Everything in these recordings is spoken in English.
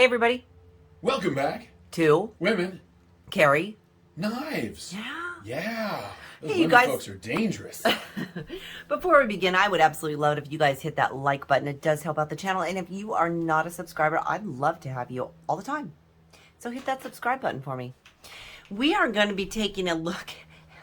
everybody. Welcome back To Women Carrie. Knives. Yeah. Yeah. Those Hey, you women guys. folks are dangerous. Before we begin, I would absolutely love it if you guys hit that like button. It does help out the channel. And if you are not a subscriber, I'd love to have you all the time. So hit that subscribe button for me. We are going to be taking a look.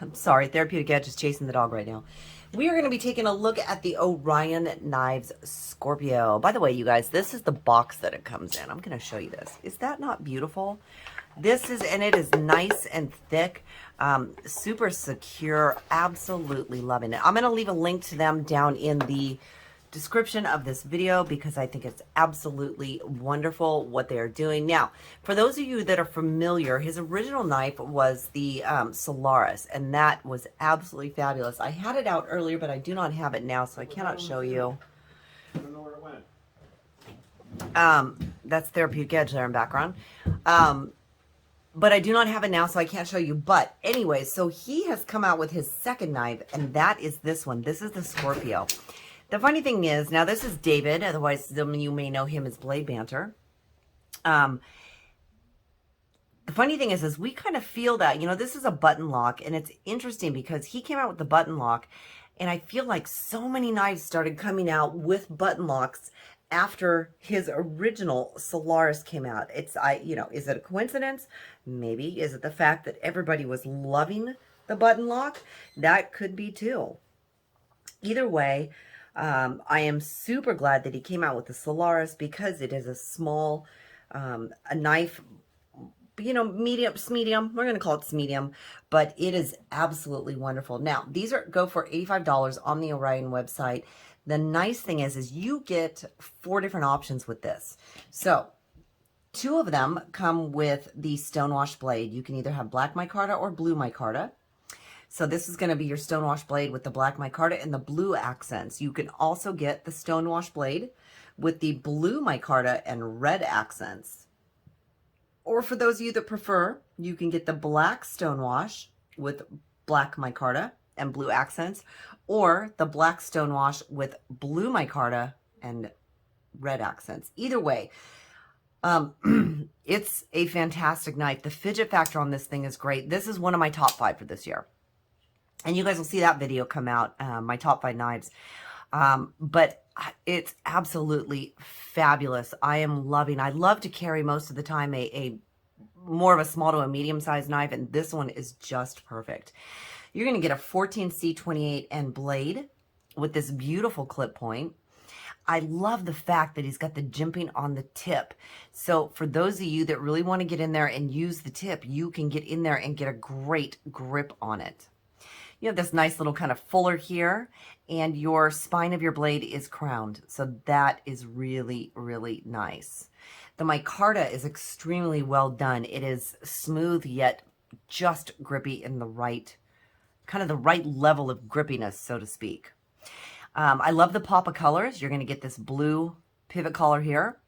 I'm sorry, Therapeutic Edge is chasing the dog right now. We are going to be taking a look at the Orion Knives Scorpio. By the way, you guys, this is the box that it comes in. I'm going to show you this. Is that not beautiful? This is, and it is nice and thick, super secure, absolutely loving it. I'm going to leave a link to them down in the description of this video because I think it's absolutely wonderful what they are doing. Now, for those of you that are familiar, his original knife was the Solaris, and that was absolutely fabulous. I had it out earlier, but I do not have it now, so I cannot show you. I don't know where it went. That's Therapeutic Edge there in background. But I do not have it now, so I can't show you. But anyway, so he has come out with his second knife, and that is this one. This is the Scorpio. The funny thing is, now this is David, otherwise some of you may know him as Blade Banter. The funny thing is we kind of feel that, you know, this is a button lock, and it's interesting because he came out with the button lock, and I feel like so many knives started coming out with button locks after his original Solaris came out. Is it a coincidence? Maybe. Is it the fact that everybody was loving the button lock? That could be too. Either way, I am super glad that he came out with the Solaris because it is a small, a knife, you know, medium. We're going to call it medium, but it is absolutely wonderful. Now, these go for $85 on the Orion website. The nice thing is you get 4 different options with this. So 2 of them come with the stonewash blade. You can either have black micarta or blue micarta. So this is going to be your stonewash blade with the black micarta and the blue accents. You can also get the stonewash blade with the blue micarta and red accents. Or for those of you that prefer, you can get the black stonewash with black micarta and blue accents, or the black stonewash with blue micarta and red accents. Either way, it's a fantastic knife. The fidget factor on this thing is great. This is one of my top 5 for this year. And you guys will see that video come out, my top 5 knives. But it's absolutely fabulous. I love to carry most of the time a more of a small to a medium-sized knife, and this one is just perfect. You're going to get a 14C28 and blade with this beautiful clip point. I love the fact that he's got the jimping on the tip. So for those of you that really want to get in there and use the tip, you can get in there and get a great grip on it. You have this nice little kind of fuller here, and your spine of your blade is crowned. So that is really, really nice. The micarta is extremely well done. It is smooth yet just grippy in the right, kind of the right level of grippiness, so to speak. I love the pop of colors. You're going to get this blue pivot collar here.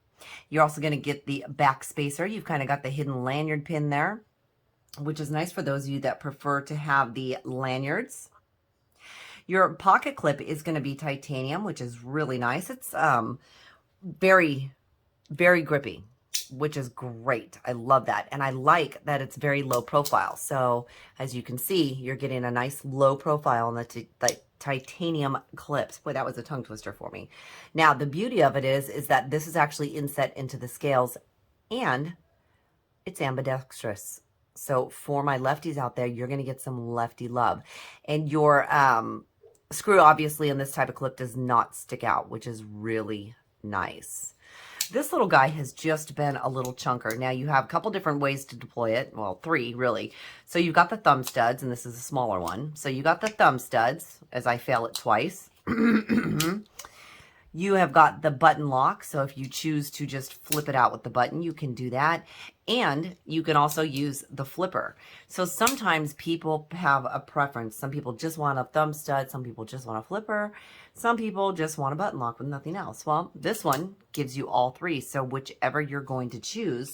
You're also going to get the back spacer. You've kind of got the hidden lanyard pin there, which is nice for those of you that prefer to have the lanyards. Your pocket clip is going to be titanium, which is really nice. It's very, very grippy, which is great. I love that. And I like that it's very low profile. So as you can see, you're getting a nice low profile on the titanium clips. Boy, that was a tongue twister for me. Now, the beauty of it is that this is actually inset into the scales, and it's ambidextrous. So for my lefties out there, you're going to get some lefty love. And your screw, obviously, in this type of clip does not stick out, which is really nice. This little guy has just been a little chunker. Now, you have a couple different ways to deploy it. Well, 3, really. So you've got the thumb studs, and this is a smaller one. So you got the thumb studs, as I fail it twice. You have got the button lock, so if you choose to just flip it out with the button, you can do that. And you can also use the flipper. So sometimes people have a preference. Some people just want a thumb stud. Some people just want a flipper. Some people just want a button lock with nothing else. Well, this one gives you all 3. So whichever you're going to choose,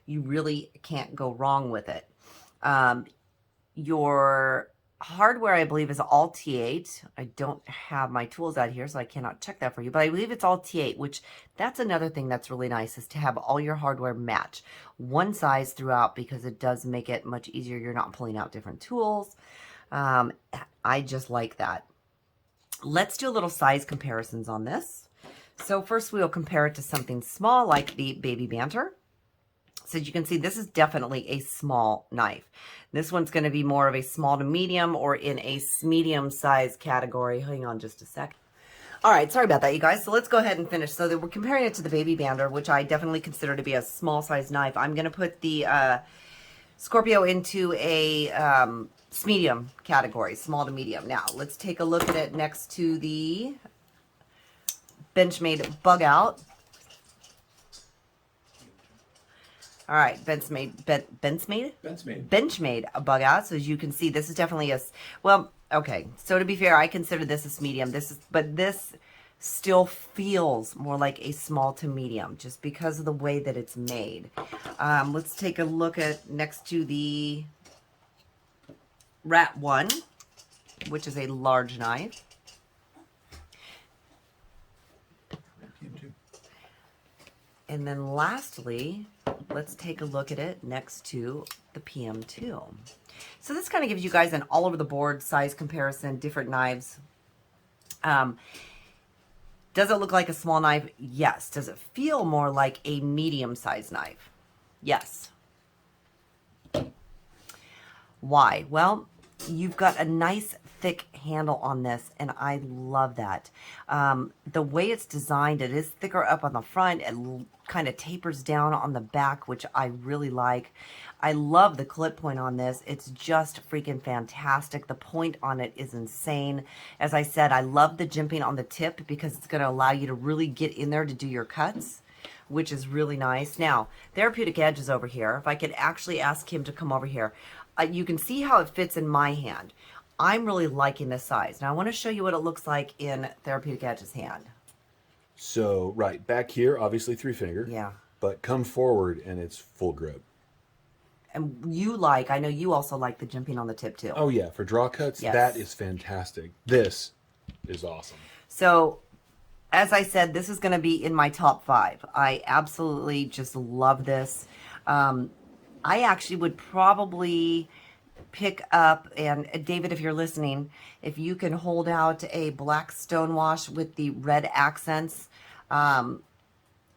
you really can't go wrong with it. Your hardware, I believe, is all T8. I don't have my tools out here, so I cannot check that for you. But I believe it's all T8, which that's another thing that's really nice, is to have all your hardware match one size throughout, because it does make it much easier. You're not pulling out different tools. I just like that. Let's do a little size comparisons on this. So first we'll compare it to something small like the Baby Banter. So you can see this is definitely a small knife. This one's going to be more of a small to medium, or in a medium size category. Hang on just a sec. All right, sorry about that, you guys. So let's go ahead and finish. So that we're comparing it to the Baby Banter, which I definitely consider to be a small size knife. I'm going to put the Scorpio into a medium category, small to medium. Now, let's take a look at it next to the Benchmade Bug Out. All right, Benchmade a Bug Out. So as you can see, this is definitely a, well, okay. So to be fair, I consider this as medium. But this still feels more like a small to medium, just because of the way that it's made. Let's take a look at next to the Rat 1, which is a large knife. And then lastly, let's take a look at it next to the PM2. So this kind of gives you guys an all over the board size comparison, different knives. Does it look like a small knife? Yes. Does it feel more like a medium sized knife? Yes. Why? Well, you've got a nice thick handle on this, and I love that. The way it's designed, it is thicker up on the front. It kind of tapers down on the back, which I really like. I love the clip point on this. It's just freaking fantastic. The point on it is insane. As I said, I love the jimping on the tip, because it's going to allow you to really get in there to do your cuts, which is really nice. Now, Therapeutic Edge is over here. If I could actually ask him to come over here. You can see how it fits in my hand. I'm really liking this size. Now I want to show you what it looks like in Therapeutic Edge's hand. So, right, back here, obviously 3-finger. Yeah. But come forward and it's full grip. And you like, I know you also like the jimping on the tip too. Oh yeah, for draw cuts, Yes. that is fantastic. This is awesome. So, as I said, this is going to be in my top 5. I absolutely just love this. I actually would probably pick up, and David, if you're listening, if you can hold out a black stonewash with the red accents, or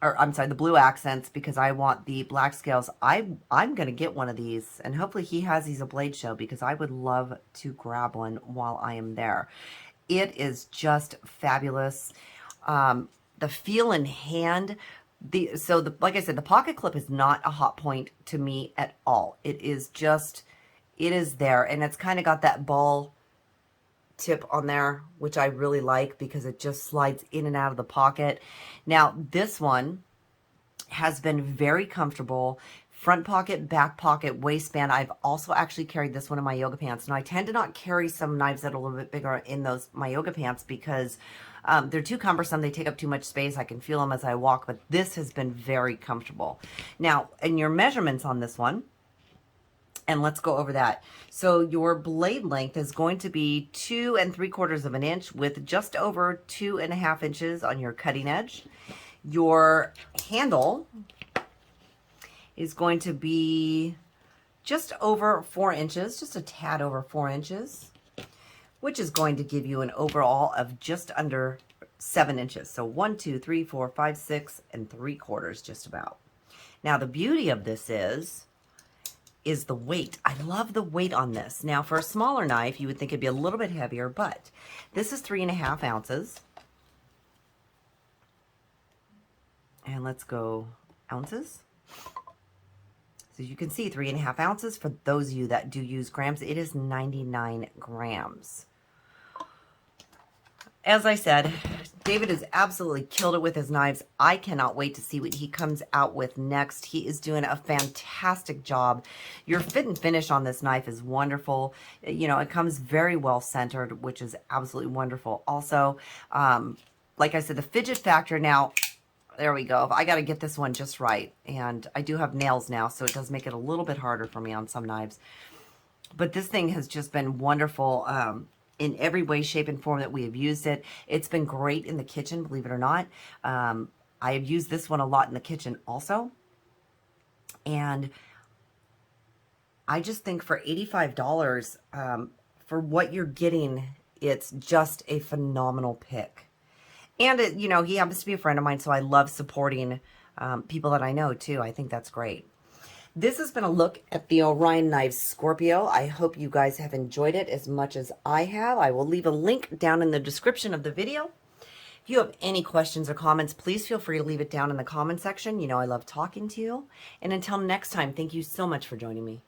I'm sorry, the blue accents, because I want the black scales. I'm going to get one of these, and hopefully he has these at Blade Show, because I would love to grab one while I am there. It is just fabulous. The feel in hand, like I said, the pocket clip is not a hot point to me at all. It is just, it is there, and it's kind of got that ball tip on there, which I really like, because it just slides in and out of the pocket. Now, this one has been very comfortable. Front pocket, back pocket, waistband. I've also actually carried this one in my yoga pants. Now, I tend to not carry some knives that are a little bit bigger in my yoga pants, because they're too cumbersome. They take up too much space. I can feel them as I walk, but this has been very comfortable. Now, and your measurements on this one, and let's go over that. So your blade length is going to be 2 3/4 of an inch, with just over 2.5 inches on your cutting edge. Your handle is going to be just over 4 inches, just a tad over 4 inches, which is going to give you an overall of just under 7 inches. So 1, 2, 3, 4, 5, 6 3/4, just about. Now the beauty of this is the weight. I love the weight on this. Now for a smaller knife, you would think it'd be a little bit heavier, but this is 3.5 ounces. And let's go ounces. So you can see 3.5 ounces. For those of you that do use grams, it is 99 grams. As I said, David has absolutely killed it with his knives. I cannot wait to see what he comes out with next. He is doing a fantastic job. Your fit and finish on this knife is wonderful. You know, it comes very well centered, which is absolutely wonderful. Also, like I said, the fidget factor now, there we go. I got to get this one just right. And I do have nails now, so it does make it a little bit harder for me on some knives. But this thing has just been wonderful in every way, shape, and form that we have used it. It's been great in the kitchen, believe it or not. I have used this one a lot in the kitchen also. And I just think for $85, for what you're getting, it's just a phenomenal pick. And, you know, he happens to be a friend of mine, so I love supporting people that I know, too. I think that's great. This has been a look at the Orion Knives Scorpio. I hope you guys have enjoyed it as much as I have. I will leave a link down in the description of the video. If you have any questions or comments, please feel free to leave it down in the comment section. You know I love talking to you. And until next time, thank you so much for joining me.